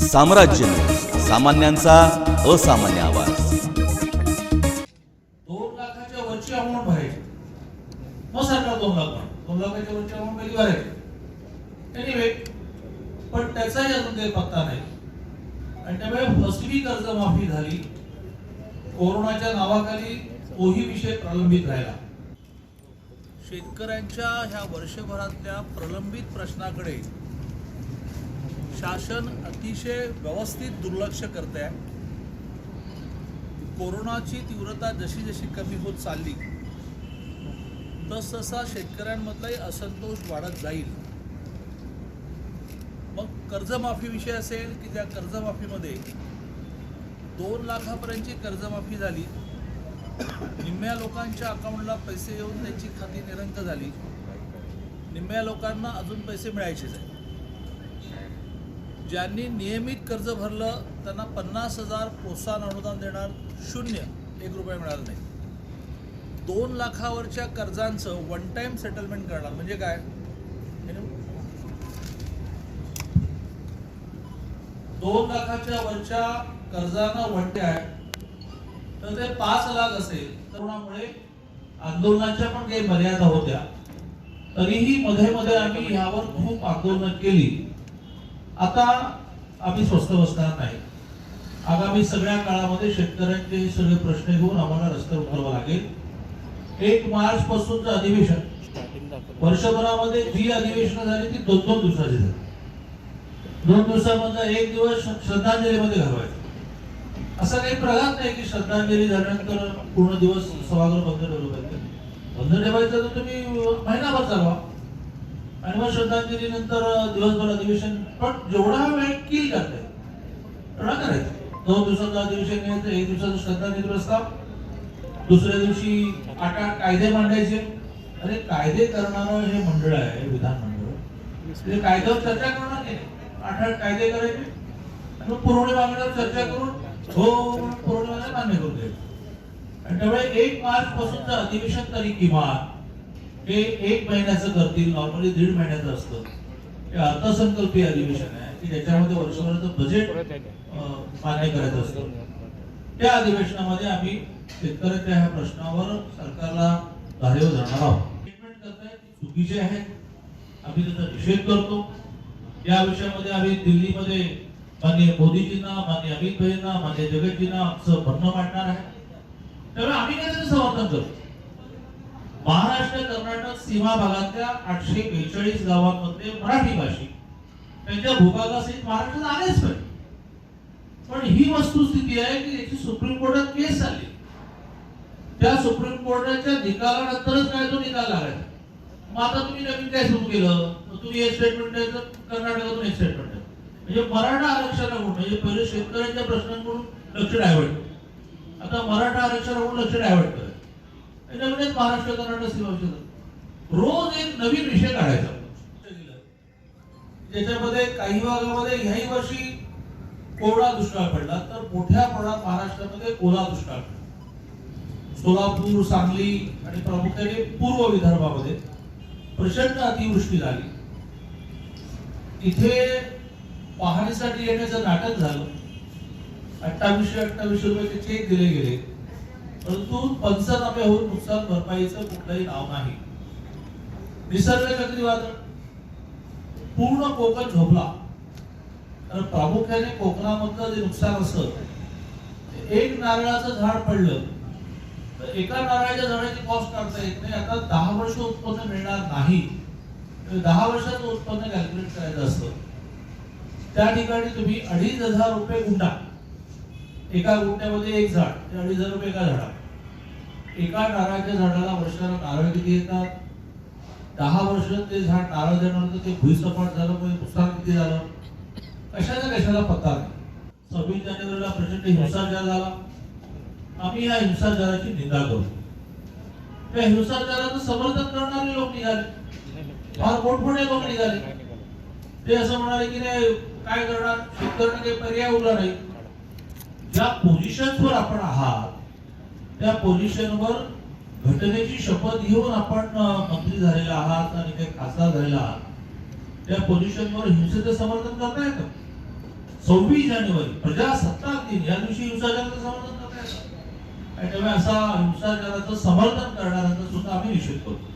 साम्राज्य न्यूज, सामान्यांचा असामान्य आवाज. 2 लाखाच्या वरची अमाऊंट भरायची. मग सरकार 2 लाखाच्या वरची अमाऊंट कधी भरायची. एनिवे, पण त्याचाही अजून काही पत्ता नाही. आणि त्यामुळे फसवी कर्जमाफी झाली. कोरोनाच्या नावाखाली तोही विषय प्रलंबित राहिला. शेतकऱ्यांच्या ह्या वर्षभरातल्या प्रलंबित प्रश्नाकडे शासन अतिशय व्यवस्थित दुर्लक्ष करते आहे. कोरोनाची तीव्रता जशी जशी कमी होत चालली तसतसा शेतकऱ्यांमधलाही असंतोष वाढत जाईल. मग कर्जमाफी विषय असेल की त्या कर्जमाफीमध्ये 2 लाखापर्यंतची कर्जमाफी झाली. निम्म्या लोकांच्या अकाउंटला पैसे येऊन त्यांची खाती निरंक झाली. निम्म्या लोकांना अजून पैसे मिळायचेच आहेत. ज्यांनी नियमित कर्ज भरलं त्यांना 50,000 प्रोत्साहन अनुदान देणार, 1 रुपया मिळाला नाही. 2 लाखावरच्या कर्जांचं वन टाइम सेटलमेंट करणार म्हणजे काय? 2 लाखाच्या वरच्या कर्जांना वन टाइम आहे तर ते 5 लाख असेल. तरुणामुळे आंदोलनाच्या पण काही मर्यादा होत्या. तरीही मध्ये मध्ये आम्ही यावर खूप आंदोलन केली. आता आम्ही स्वस्थ बसणार नाही. आगामी सगळ्या काळामध्ये शेतकऱ्यांचे हे सगळे प्रश्न घेऊन आम्हाला रस्त्यावर उतरावं लागेल. 1 मार्च पासूनचं अधिवेशन, वर्षभरामध्ये जी अधिवेशनं झाली ती 2-2 दिवसाची झाली. 2 दिवसामधला 1 दिवस श्रद्धांजलीमध्ये घालवायचा. असं काही प्रघात नाही की श्रद्धांजली झाल्यानंतर पूर्ण दिवस सभागृह बंद ठेवलं पाहिजे. बंद ठेवायचं तर तुम्ही महिनाभर चालवा आणि मग श्रद्धांजली नंतर दिवसभर अधिवेशन. पण जेवढा वेळ किल करताय तेवढा करायचं. 2 दिवसाचं अधिवेशन घ्यायचं, 1 दिवसाचं श्रद्धांजली प्रस्ताव, दुसऱ्या दिवशी 8 कायदे मांडायचे. अरे कायदे करणारं हे मंडळ आहे, विधानमंडळ. ते कायद्यावर चर्चा करणार नाही. 8 कायदे करायचे आणि मग पुरवणी मागण्यावर चर्चा करून पुरवणी मागण्या मान्य करून द्यायचे. आणि त्यामुळे 1 मार्च पासूनचं अधिवेशन तरी किमान हे 1 महिन्याचं करतील. नॉर्मली 1.5 महिन्याचं असतं. हे अर्थसंकल्पीय अधिवेशन आहे की ज्याच्यामध्ये वर्षभराचं बजेट मान्य करायचं असतं. त्या अधिवेशनामध्ये आम्ही शेतकऱ्यांच्या ह्या प्रश्नावर सरकारला धारेवर धरणार आहोत. स्टेटमेंट करताय चुकीचे आहे, आम्ही त्याचा निषेध करतो. या विषयामध्ये आम्ही दिल्लीमध्ये माननीय मोदीजींना, माननीय अमित भाईंना, माननीय जगतजींना आमचं म्हणणं मांडणार आहे. त्यामुळे आम्ही काय त्याचं समर्थन करतो. महाराष्ट्र कर्नाटक सीमा भागातल्या 842 गावांमध्ये मराठी भाषिक त्यांच्या भूभागासहित महाराष्ट्रात आलेच पाहिजे. पण ही वस्तुस्थिती आहे की याची सुप्रीम कोर्टात केस झाली. त्या सुप्रीम कोर्टाच्या निकालानंतरच काय तो निकाल लागायचा. मग आता तुम्ही नवीन काय सुरू केलं? तुम्ही एक स्टेटमेंट द्यायचं, कर्नाटकातून एक स्टेटमेंट द्यायचं. म्हणजे मराठा आरक्षणाकडून, म्हणजे पहिले शेतकऱ्यांच्या प्रश्नांकडून लक्ष डायव्हर्ट, आता मराठा आरक्षणाकडून लक्ष डायव्हर्ट करायचं. त्याच्यामध्ये महाराष्ट्र कर्नाटक सीमा रोज एक नवीन विषय काढायचा. ज्याच्यामध्ये काही भागामध्ये ह्याही वर्षी कोरडा दुष्काळ पडला तर मोठ्या प्रमाणात महाराष्ट्रामध्ये ओला दुष्काळ पडला. सोलापूर, सांगली आणि प्रामुख्याने पूर्व विदर्भामध्ये प्रचंड अतिवृष्टी झाली. इथे पाहणीसाठी येण्याचं नाटक झालं. 2800 रुपयाचे चेक दिले गेले, परंतु पंचनामे होऊन नुकसान भरपाईचं कुठलंही नाव नाही. निसर्ग चक्रीवादळ पूर्ण कोकण झोपला. तर प्रामुख्याने कोकणामधलं जे नुकसान असतं, एक नारळाचं झाड पडलं तर एका नारळाच्या झाडाची कॉस्ट काढता येत नाही. आता 10 वर्ष उत्पन्न मिळणार नाही, 10 वर्षाचं उत्पन्न कॅल्क्युलेट करायचं असतं. त्या ठिकाणी तुम्ही 2,500 रुपये गुंठा, एका गुंठ्यामध्ये एक झाड, 2,500 रुपये एका झाडा. एका नारळाच्या झाडाला वर्षाला नारळ किती येतात? 10 वर्ष ते झाड नारळ देण्यानंतर ते भुईसपाट झालं, म्हणजे नुकसान किती झालं कशाला पत्ता नाही. 26 जानेवारीला प्रचंड हिंसाचार झाला. आम्ही या हिंसाचाराची निंदा करू. त्या हिंसाचाराचं समर्थन करणारे लोक निघाले, फार मोठमोठे लोक निघाले. ते असं म्हणाले की नाही काय करणार, शेतकऱ्यांना काही पर्याय उरला नाही. ज्या पोझिशनवर आपण आहात त्या पोझिशनवर घटनेची शपथ घेऊन आपण मंत्री झालेला आहात आणि काही खासदार झालेला आहात. त्या पोझिशनवर हिंसेचं समर्थन करता येतं. 26 जानेवारी प्रजासत्ताक दिन या दिवशी हिंसाचाराचं समर्थन करता येतं आणि त्यामुळे असा हिंसाचाराचं समर्थन करणाऱ्यांचा सुद्धा आम्ही निषेध करतो.